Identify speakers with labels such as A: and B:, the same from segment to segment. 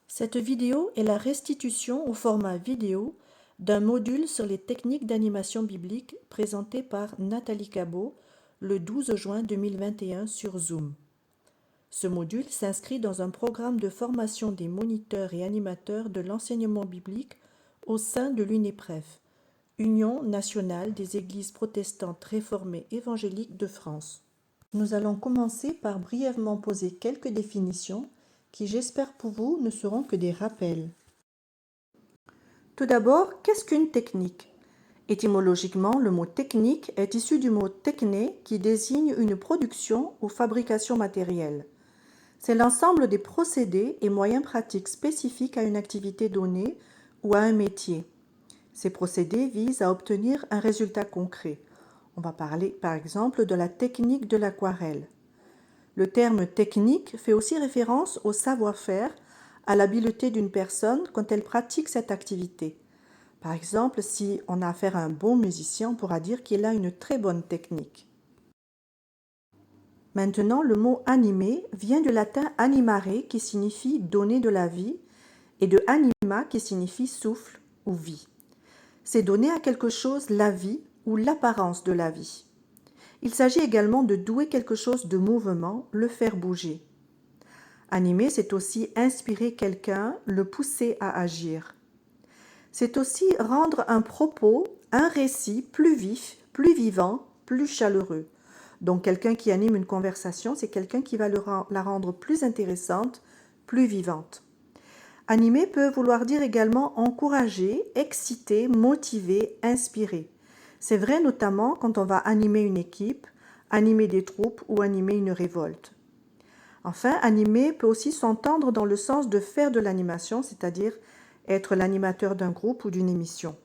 A: Cette vidéo est la restitution au format vidéo d'un module sur les techniques d'animation biblique présenté par Nathalie Cabot le 12 juin 2021 sur Zoom. Ce module s'inscrit dans un programme de formation des moniteurs et animateurs de l'enseignement biblique au sein de l'UNEPREF, Union nationale des églises protestantes réformées évangéliques de France. Nous allons commencer par brièvement poser quelques définitions qui, j'espère pour vous, ne seront que des rappels. Tout d'abord, qu'est-ce qu'une technique? Étymologiquement, le mot technique est issu du mot techné qui désigne une production ou fabrication matérielle. C'est l'ensemble des procédés et moyens pratiques spécifiques à une activité donnée ou à un métier. Ces procédés visent à obtenir un résultat concret. On va parler par exemple de la technique de l'aquarelle. Le terme technique fait aussi référence au savoir-faire, à l'habileté d'une personne quand elle pratique cette activité. Par exemple, si on a affaire à un bon musicien, on pourra dire qu'il a une très bonne technique. Maintenant, le mot animé vient du latin animare qui signifie donner de la vie et de anima qui signifie souffle ou vie. C'est donner à quelque chose la vie ou l'apparence de la vie. Il s'agit également de douer quelque chose de mouvement, le faire bouger. Animer, c'est aussi inspirer quelqu'un, le pousser à agir. C'est aussi rendre un propos, un récit plus vif, plus vivant, plus chaleureux. Donc quelqu'un qui anime une conversation, c'est quelqu'un qui va la rendre plus intéressante, plus vivante. Animer peut vouloir dire également encourager, exciter, motiver, inspirer. C'est vrai notamment quand on va animer une équipe, animer des troupes ou animer une révolte. Enfin, animer peut aussi s'entendre dans le sens de faire de l'animation, c'est-à-dire être l'animateur d'un groupe ou d'une émission.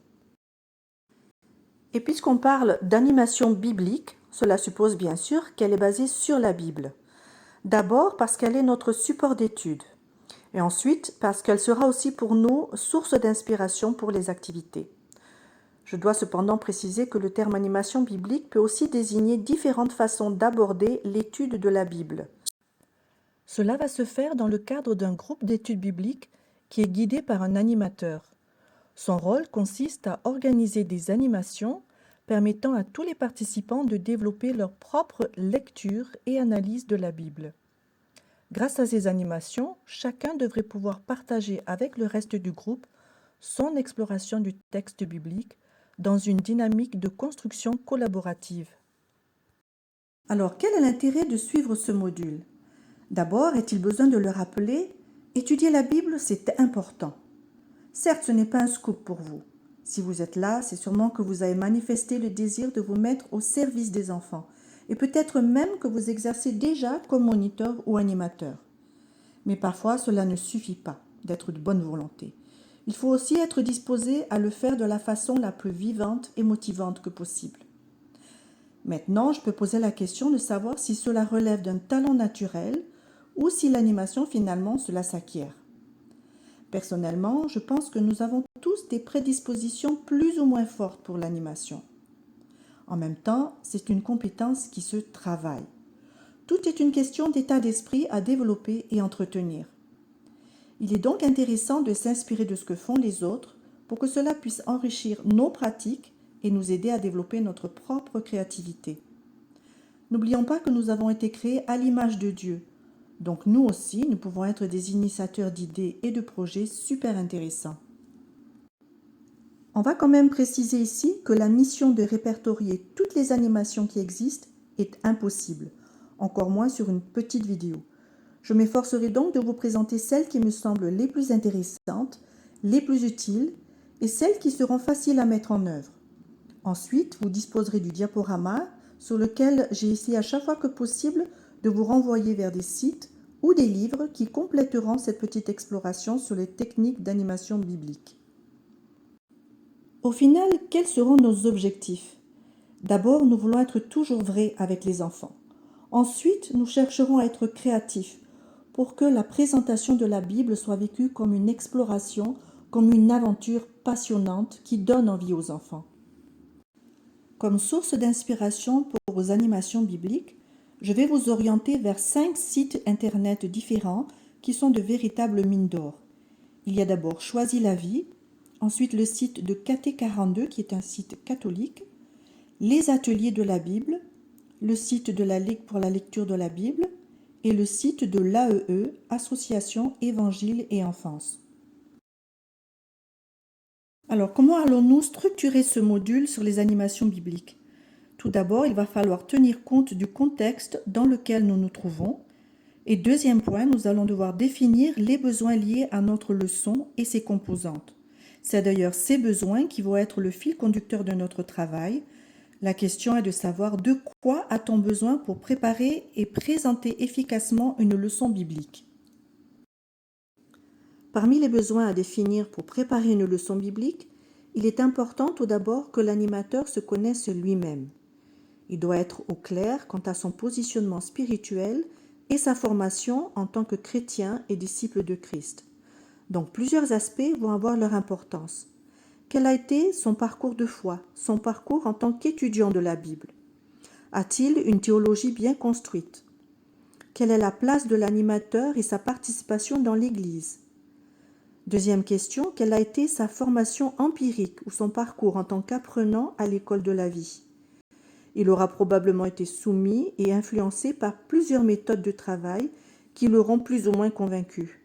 A: Et puisqu'on parle d'animation biblique, cela suppose bien sûr qu'elle est basée sur la Bible. D'abord parce qu'elle est notre support d'étude, et ensuite parce qu'elle sera aussi pour nous source d'inspiration pour les activités. Je dois cependant préciser que le terme animation biblique peut aussi désigner différentes façons d'aborder l'étude de la Bible. Cela va se faire dans le cadre d'un groupe d'études bibliques qui est guidé par un animateur. Son rôle consiste à organiser des animations permettant à tous les participants de développer leur propre lecture et analyse de la Bible. Grâce à ces animations, chacun devrait pouvoir partager avec le reste du groupe son exploration du texte biblique dans une dynamique de construction collaborative. Alors, quel est l'intérêt de suivre ce module? D'abord, est-il besoin de le rappeler? Étudier la Bible, c'est important. Certes, ce n'est pas un scoop pour vous. Si vous êtes là, c'est sûrement que vous avez manifesté le désir de vous mettre au service des enfants, et peut-être même que vous exercez déjà comme moniteur ou animateur. Mais parfois, cela ne suffit pas d'être de bonne volonté. Il faut aussi être disposé à le faire de la façon la plus vivante et motivante que possible. Maintenant, je peux poser la question de savoir si cela relève d'un talent naturel ou si l'animation finalement cela s'acquiert. Personnellement, je pense que nous avons tous des prédispositions plus ou moins fortes pour l'animation. En même temps, c'est une compétence qui se travaille. Tout est une question d'état d'esprit à développer et entretenir. Il est donc intéressant de s'inspirer de ce que font les autres pour que cela puisse enrichir nos pratiques et nous aider à développer notre propre créativité. N'oublions pas que nous avons été créés à l'image de Dieu. Donc nous aussi, nous pouvons être des initiateurs d'idées et de projets super intéressants. On va quand même préciser ici que la mission de répertorier toutes les animations qui existent est impossible, encore moins sur une petite vidéo. Je m'efforcerai donc de vous présenter celles qui me semblent les plus intéressantes, les plus utiles et celles qui seront faciles à mettre en œuvre. Ensuite, vous disposerez du diaporama sur lequel j'ai essayé à chaque fois que possible de vous renvoyer vers des sites ou des livres qui compléteront cette petite exploration sur les techniques d'animation biblique. Au final, quels seront nos objectifs? D'abord, nous voulons être toujours vrais avec les enfants. Ensuite, nous chercherons à être créatifs pour que la présentation de la Bible soit vécue comme une exploration, comme une aventure passionnante qui donne envie aux enfants. Comme source d'inspiration pour vos animations bibliques, je vais vous orienter vers 5 sites internet différents qui sont de véritables mines d'or. Il y a d'abord Choisis la vie, ensuite le site de KT42 qui est un site catholique, les ateliers de la Bible, le site de la Ligue pour la lecture de la Bible et le site de l'AEE, Association Évangile et Enfance. Alors, comment allons-nous structurer ce module sur les animations bibliques? Tout d'abord, il va falloir tenir compte du contexte dans lequel nous nous trouvons. Et deuxième point, nous allons devoir définir les besoins liés à notre leçon et ses composantes. C'est d'ailleurs ces besoins qui vont être le fil conducteur de notre travail. La question est de savoir de quoi a-t-on besoin pour préparer et présenter efficacement une leçon biblique. Parmi les besoins à définir pour préparer une leçon biblique, il est important tout d'abord que l'animateur se connaisse lui-même. Il doit être au clair quant à son positionnement spirituel et sa formation en tant que chrétien et disciple de Christ. Donc plusieurs aspects vont avoir leur importance. Quel a été son parcours de foi, son parcours en tant qu'étudiant de la Bible? A-t-il une théologie bien construite? Quelle est la place de l'animateur et sa participation dans l'Église? Deuxième question, quelle a été sa formation empirique ou son parcours en tant qu'apprenant à l'école de la vie? Il aura probablement été soumis et influencé par plusieurs méthodes de travail qui l'auront plus ou moins convaincu.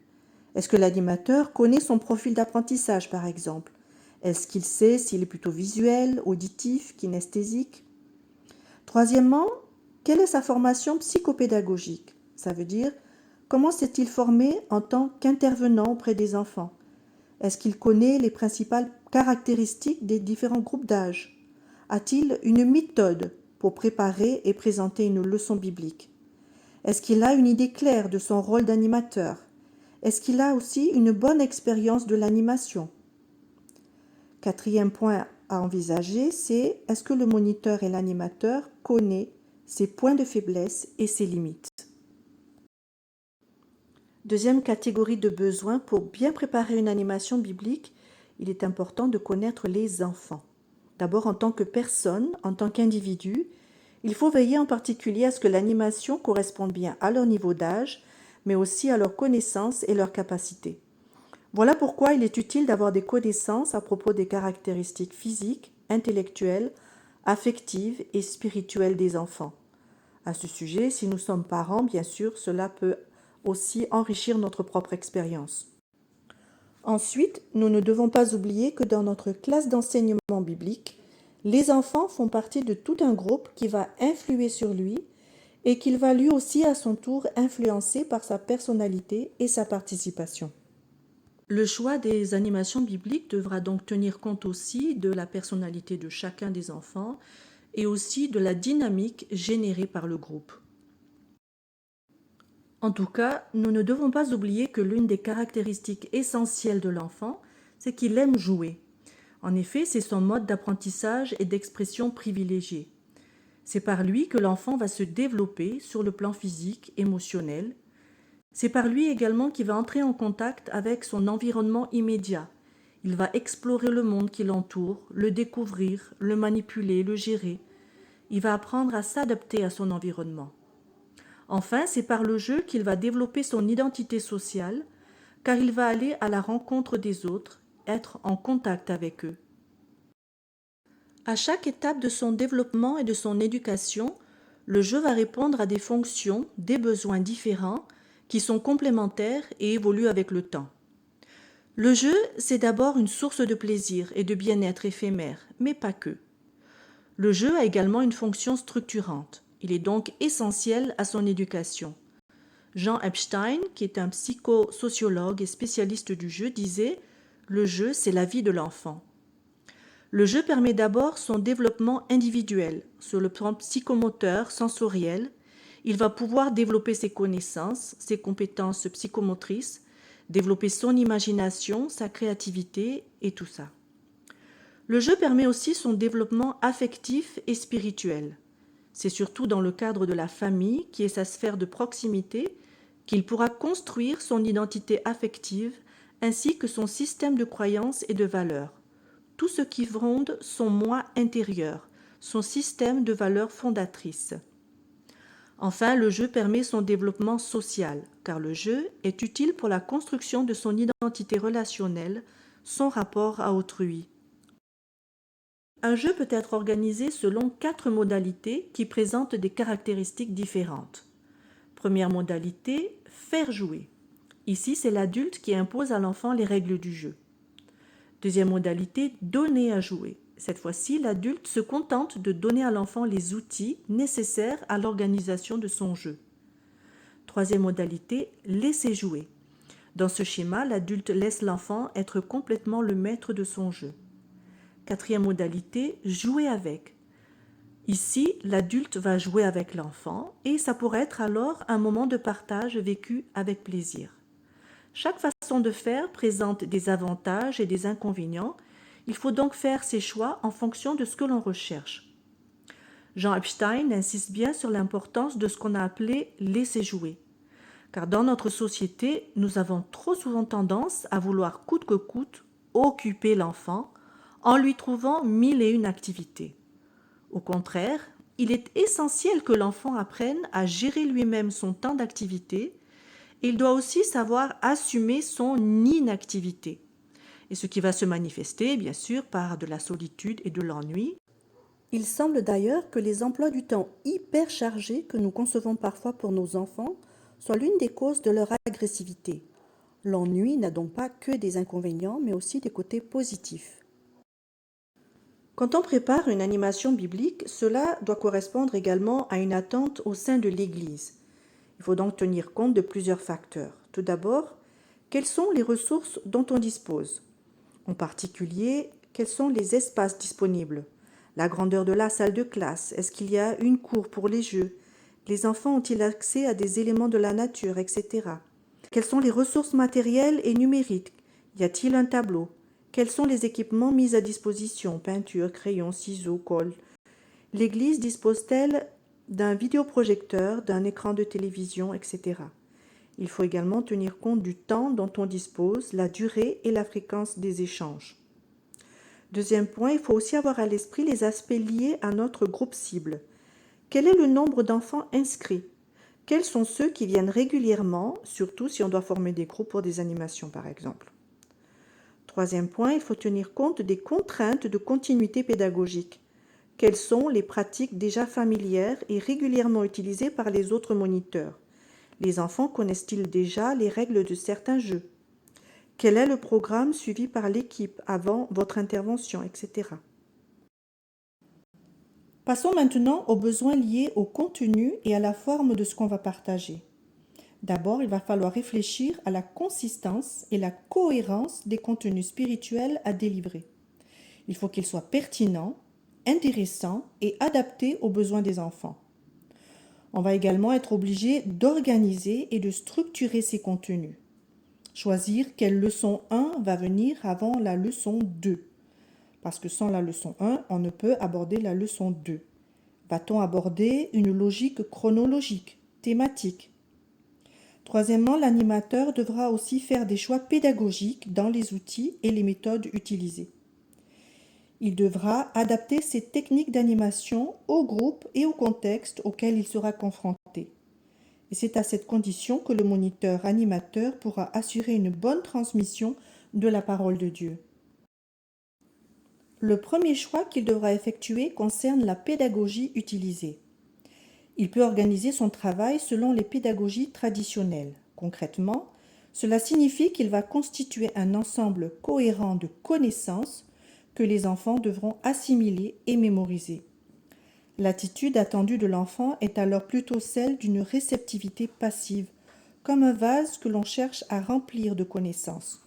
A: Est-ce que l'animateur connaît son profil d'apprentissage, par exemple? Est-ce qu'il sait s'il est plutôt visuel, auditif, kinesthésique? Troisièmement, quelle est sa formation psychopédagogique? Ça veut dire, comment s'est-il formé en tant qu'intervenant auprès des enfants? Est-ce qu'il connaît les principales caractéristiques des différents groupes d'âge? A-t-il une méthode pour préparer et présenter une leçon biblique? Est-ce qu'il a une idée claire de son rôle d'animateur? Est-ce qu'il a aussi une bonne expérience de l'animation? Quatrième point à envisager, c'est est-ce que le moniteur et l'animateur connaissent ses points de faiblesse et ses limites? Deuxième catégorie de besoins, pour bien préparer une animation biblique, il est important de connaître les enfants. D'abord, en tant que personne, en tant qu'individu, il faut veiller en particulier à ce que l'animation corresponde bien à leur niveau d'âge, mais aussi à leurs connaissances et leurs capacités. Voilà pourquoi il est utile d'avoir des connaissances à propos des caractéristiques physiques, intellectuelles, affectives et spirituelles des enfants. À ce sujet, si nous sommes parents, bien sûr, cela peut aussi enrichir notre propre expérience. Ensuite, nous ne devons pas oublier que dans notre classe d'enseignement biblique, les enfants font partie de tout un groupe qui va influer sur lui et qu'il va lui aussi à son tour influencer par sa personnalité et sa participation. Le choix des animations bibliques devra donc tenir compte aussi de la personnalité de chacun des enfants et aussi de la dynamique générée par le groupe. En tout cas, nous ne devons pas oublier que l'une des caractéristiques essentielles de l'enfant, c'est qu'il aime jouer. En effet, c'est son mode d'apprentissage et d'expression privilégié. C'est par lui que l'enfant va se développer sur le plan physique, émotionnel. C'est par lui également qu'il va entrer en contact avec son environnement immédiat. Il va explorer le monde qui l'entoure, le découvrir, le manipuler, le gérer. Il va apprendre à s'adapter à son environnement. Enfin, c'est par le jeu qu'il va développer son identité sociale, car il va aller à la rencontre des autres, être en contact avec eux. À chaque étape de son développement et de son éducation, le jeu va répondre à des fonctions, des besoins différents, qui sont complémentaires et évoluent avec le temps. Le jeu, c'est d'abord une source de plaisir et de bien-être éphémère, mais pas que. Le jeu a également une fonction structurante. Il est donc essentiel à son éducation. Jean Epstein, qui est un psychosociologue et spécialiste du jeu, disait « Le jeu, c'est la vie de l'enfant ». Le jeu permet d'abord son développement individuel, sur le plan psychomoteur, sensoriel. Il va pouvoir développer ses connaissances, ses compétences psychomotrices, développer son imagination, sa créativité et tout ça. Le jeu permet aussi son développement affectif et spirituel. C'est surtout dans le cadre de la famille, qui est sa sphère de proximité, qu'il pourra construire son identité affective ainsi que son système de croyances et de valeurs. Tout ce qui fonde son moi intérieur, son système de valeurs fondatrices. Enfin, le jeu permet son développement social, car le jeu est utile pour la construction de son identité relationnelle, son rapport à autrui. Un jeu peut être organisé selon 4 modalités qui présentent des caractéristiques différentes. Première modalité, faire jouer. Ici, c'est l'adulte qui impose à l'enfant les règles du jeu. Deuxième modalité, donner à jouer. Cette fois-ci, l'adulte se contente de donner à l'enfant les outils nécessaires à l'organisation de son jeu. Troisième modalité, laisser jouer. Dans ce schéma, l'adulte laisse l'enfant être complètement le maître de son jeu. Quatrième modalité, jouer avec. Ici, l'adulte va jouer avec l'enfant et ça pourrait être alors un moment de partage vécu avec plaisir. Chaque façon de faire présente des avantages et des inconvénients. Il faut donc faire ses choix en fonction de ce que l'on recherche. Jean Epstein insiste bien sur l'importance de ce qu'on a appelé « laisser jouer ». Car dans notre société, nous avons trop souvent tendance à vouloir coûte que coûte occuper l'enfant en lui trouvant 1001 activités. Au contraire, il est essentiel que l'enfant apprenne à gérer lui-même son temps d'activité et il doit aussi savoir assumer son inactivité. Et ce qui va se manifester, bien sûr, par de la solitude et de l'ennui. Il semble d'ailleurs que les emplois du temps hyper chargés que nous concevons parfois pour nos enfants soient l'une des causes de leur agressivité. L'ennui n'a donc pas que des inconvénients, mais aussi des côtés positifs. Quand on prépare une animation biblique, cela doit correspondre également à une attente au sein de l'Église. Il faut donc tenir compte de plusieurs facteurs. Tout d'abord, quelles sont les ressources dont on dispose? En particulier, quels sont les espaces disponibles? La grandeur de la salle de classe? Est-ce qu'il y a une cour pour les jeux? Les enfants ont-ils accès à des éléments de la nature, etc. Quelles sont les ressources matérielles et numériques? Y a-t-il un tableau? Quels sont les équipements mis à disposition? Peinture, crayons, ciseaux, colle. L'église dispose-t-elle d'un vidéoprojecteur, d'un écran de télévision, etc. Il faut également tenir compte du temps dont on dispose, la durée et la fréquence des échanges. Deuxième point, il faut aussi avoir à l'esprit les aspects liés à notre groupe cible. Quel est le nombre d'enfants inscrits? Quels sont ceux qui viennent régulièrement, surtout si on doit former des groupes pour des animations par exemple? Troisième point, il faut tenir compte des contraintes de continuité pédagogique. Quelles sont les pratiques déjà familières et régulièrement utilisées par les autres moniteurs? Les enfants connaissent-ils déjà les règles de certains jeux? Quel est le programme suivi par l'équipe avant votre intervention, etc. Passons maintenant aux besoins liés au contenu et à la forme de ce qu'on va partager. D'abord, il va falloir réfléchir à la consistance et la cohérence des contenus spirituels à délivrer. Il faut qu'ils soient pertinents, intéressants et adaptés aux besoins des enfants. On va également être obligé d'organiser et de structurer ces contenus. Choisir quelle leçon 1 va venir avant la leçon 2. Parce que sans la leçon 1, on ne peut aborder la leçon 2. Va-t-on aborder une logique chronologique, thématique? Troisièmement, l'animateur devra aussi faire des choix pédagogiques dans les outils et les méthodes utilisées. Il devra adapter ses techniques d'animation au groupe et au contexte auquel il sera confronté. Et c'est à cette condition que le moniteur animateur pourra assurer une bonne transmission de la parole de Dieu. Le premier choix qu'il devra effectuer concerne la pédagogie utilisée. Il peut organiser son travail selon les pédagogies traditionnelles. Concrètement, cela signifie qu'il va constituer un ensemble cohérent de connaissances que les enfants devront assimiler et mémoriser. L'attitude attendue de l'enfant est alors plutôt celle d'une réceptivité passive, comme un vase que l'on cherche à remplir de connaissances.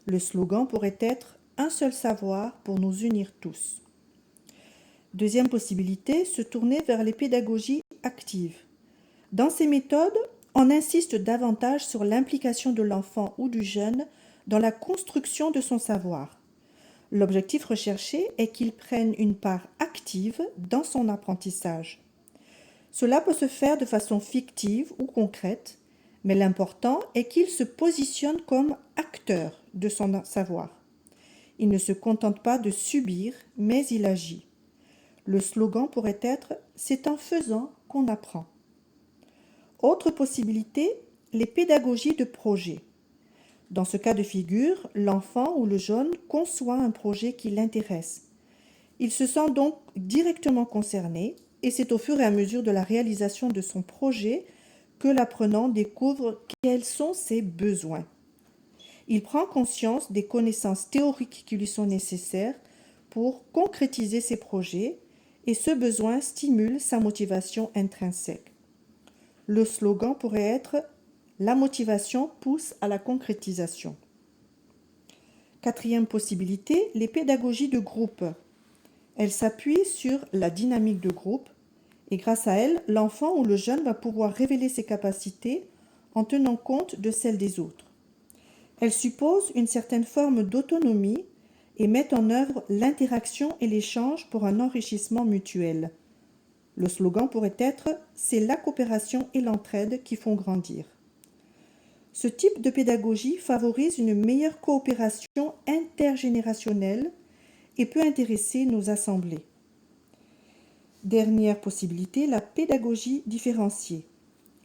A: Le slogan pourrait être « Un seul savoir pour nous unir tous ». Deuxième possibilité, se tourner vers les pédagogies actives. Dans ces méthodes, on insiste davantage sur l'implication de l'enfant ou du jeune dans la construction de son savoir. L'objectif recherché est qu'il prenne une part active dans son apprentissage. Cela peut se faire de façon fictive ou concrète, mais l'important est qu'il se positionne comme acteur de son savoir. Il ne se contente pas de subir, mais il agit. Le slogan pourrait être « C'est en faisant qu'on apprend ». Autre possibilité, les pédagogies de projet. Dans ce cas de figure, l'enfant ou le jeune conçoit un projet qui l'intéresse. Il se sent donc directement concerné et c'est au fur et à mesure de la réalisation de son projet que l'apprenant découvre quels sont ses besoins. Il prend conscience des connaissances théoriques qui lui sont nécessaires pour concrétiser ses projets et ce besoin stimule sa motivation intrinsèque. Le slogan pourrait être « La motivation pousse à la concrétisation ». Quatrième possibilité, les pédagogies de groupe. Elles s'appuient sur la dynamique de groupe et grâce à elles, l'enfant ou le jeune va pouvoir révéler ses capacités en tenant compte de celles des autres. Elles supposent une certaine forme d'autonomie et mettent en œuvre l'interaction et l'échange pour un enrichissement mutuel. Le slogan pourrait être « C'est la coopération et l'entraide qui font grandir ». Ce type de pédagogie favorise une meilleure coopération intergénérationnelle et peut intéresser nos assemblées. Dernière possibilité, la pédagogie différenciée.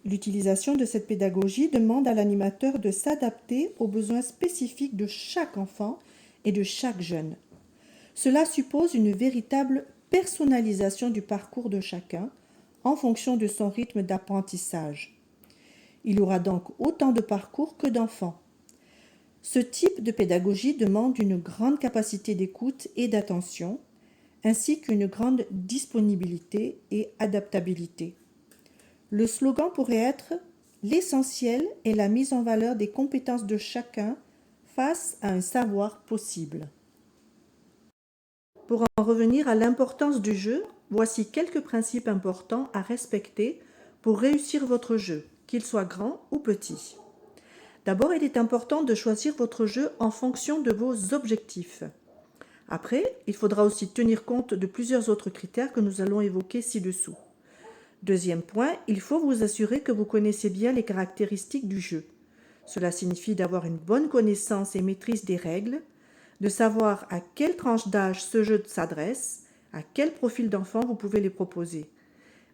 A: L'utilisation de cette pédagogie demande à l'animateur de s'adapter aux besoins spécifiques de chaque enfant et de chaque jeune. Cela suppose une véritable personnalisation du parcours de chacun en fonction de son rythme d'apprentissage. Il y aura donc autant de parcours que d'enfants. Ce type de pédagogie demande une grande capacité d'écoute et d'attention, ainsi qu'une grande disponibilité et adaptabilité. Le slogan pourrait être « L'essentiel est la mise en valeur des compétences de chacun face à un savoir possible ». Pour en revenir à l'importance du jeu, voici quelques principes importants à respecter pour réussir votre jeu, qu'il soit grand ou petit. D'abord, il est important de choisir votre jeu en fonction de vos objectifs. Après, il faudra aussi tenir compte de plusieurs autres critères que nous allons évoquer ci-dessous. Deuxième point, il faut vous assurer que vous connaissez bien les caractéristiques du jeu. Cela signifie d'avoir une bonne connaissance et maîtrise des règles, de savoir à quelle tranche d'âge ce jeu s'adresse, à quel profil d'enfant vous pouvez les proposer.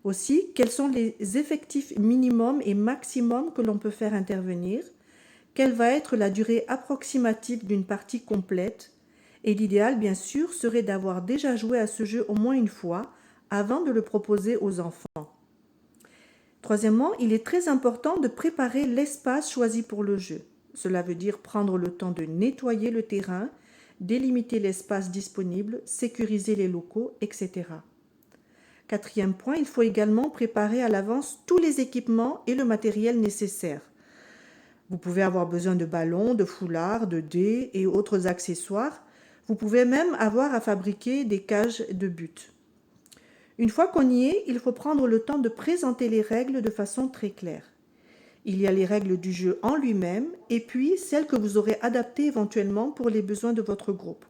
A: Aussi, quels sont les effectifs minimum et maximum que l'on peut faire intervenir, quelle va être la durée approximative d'une partie complète, et l'idéal, bien sûr, serait d'avoir déjà joué à ce jeu au moins une fois avant de le proposer aux enfants. Troisièmement, il est très important de préparer l'espace choisi pour le jeu. Cela veut dire prendre le temps de nettoyer le terrain, délimiter l'espace disponible, sécuriser les locaux, etc. Quatrième point, il faut également préparer à l'avance tous les équipements et le matériel nécessaire. Vous pouvez avoir besoin de ballons, de foulards, de dés et autres accessoires. Vous pouvez même avoir à fabriquer des cages de but. Une fois qu'on y est, il faut prendre le temps de présenter les règles de façon très claire. Il y a les règles du jeu en lui-même et puis celles que vous aurez adaptées éventuellement pour les besoins de votre groupe.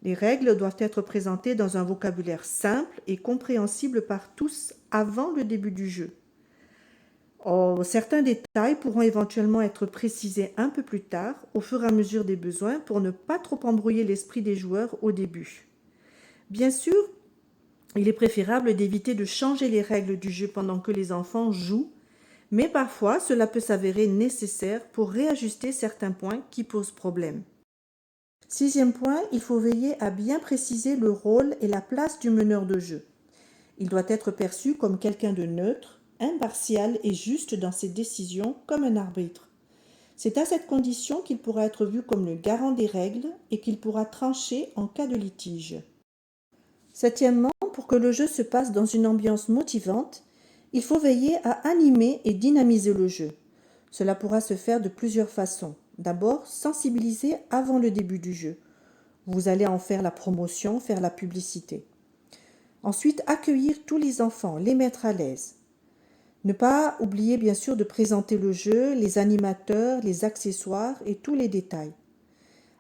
A: Les règles doivent être présentées dans un vocabulaire simple et compréhensible par tous avant le début du jeu. Certains détails pourront éventuellement être précisés un peu plus tard, au fur et à mesure des besoins, pour ne pas trop embrouiller l'esprit des joueurs au début. Bien sûr, il est préférable d'éviter de changer les règles du jeu pendant que les enfants jouent, mais parfois cela peut s'avérer nécessaire pour réajuster certains points qui posent problème. Sixième point, il faut veiller à bien préciser le rôle et la place du meneur de jeu. Il doit être perçu comme quelqu'un de neutre, impartial et juste dans ses décisions comme un arbitre. C'est à cette condition qu'il pourra être vu comme le garant des règles et qu'il pourra trancher en cas de litige. Septièmement, pour que le jeu se passe dans une ambiance motivante, il faut veiller à animer et dynamiser le jeu. Cela pourra se faire de plusieurs façons. D'abord, sensibiliser avant le début du jeu. Vous allez en faire la promotion, faire la publicité. Ensuite, accueillir tous les enfants, les mettre à l'aise. Ne pas oublier bien sûr de présenter le jeu, les animateurs, les accessoires et tous les détails.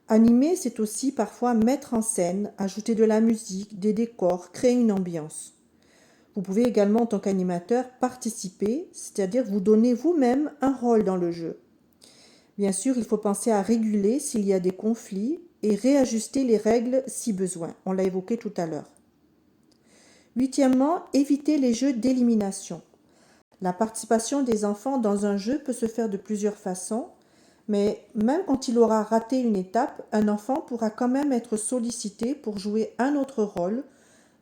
A: Animer, c'est aussi parfois mettre en scène, ajouter de la musique, des décors, créer une ambiance. Vous pouvez également en tant qu'animateur participer, c'est-à-dire vous donner vous-même un rôle dans le jeu. Bien sûr, il faut penser à réguler s'il y a des conflits et réajuster les règles si besoin. On l'a évoqué tout à l'heure. Huitièmement, éviter les jeux d'élimination. La participation des enfants dans un jeu peut se faire de plusieurs façons, mais même quand il aura raté une étape, un enfant pourra quand même être sollicité pour jouer un autre rôle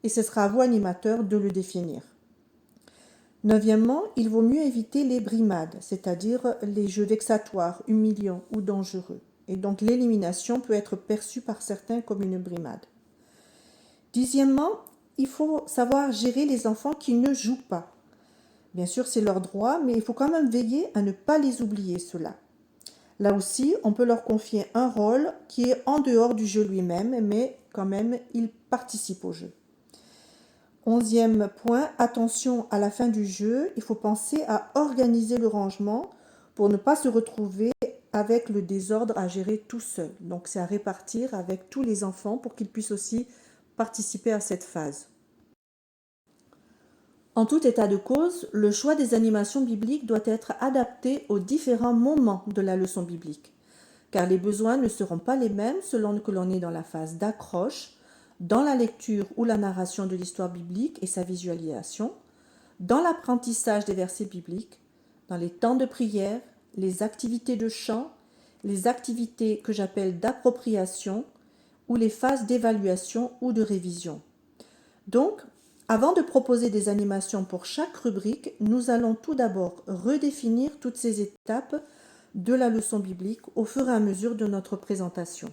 A: et ce sera à vous, animateur, de le définir. Neuvièmement, il vaut mieux éviter les brimades, c'est-à-dire les jeux vexatoires, humiliants ou dangereux. Et donc l'élimination peut être perçue par certains comme une brimade. Dixièmement, il faut savoir gérer les enfants qui ne jouent pas. Bien sûr, c'est leur droit, mais il faut quand même veiller à ne pas les oublier, ceux-là. Là aussi, on peut leur confier un rôle qui est en dehors du jeu lui-même, mais quand même, ils participent au jeu. 11e point, attention à la fin du jeu, il faut penser à organiser le rangement pour ne pas se retrouver avec le désordre à gérer tout seul. Donc c'est à répartir avec tous les enfants pour qu'ils puissent aussi participer à cette phase. En tout état de cause, le choix des animations bibliques doit être adapté aux différents moments de la leçon biblique, car les besoins ne seront pas les mêmes selon que l'on est dans la phase d'accroche, dans la lecture ou la narration de l'histoire biblique et sa visualisation, dans l'apprentissage des versets bibliques, dans les temps de prière, les activités de chant, les activités que j'appelle d'appropriation ou les phases d'évaluation ou de révision. Donc, avant de proposer des animations pour chaque rubrique, nous allons tout d'abord redéfinir toutes ces étapes de la leçon biblique au fur et à mesure de notre présentation.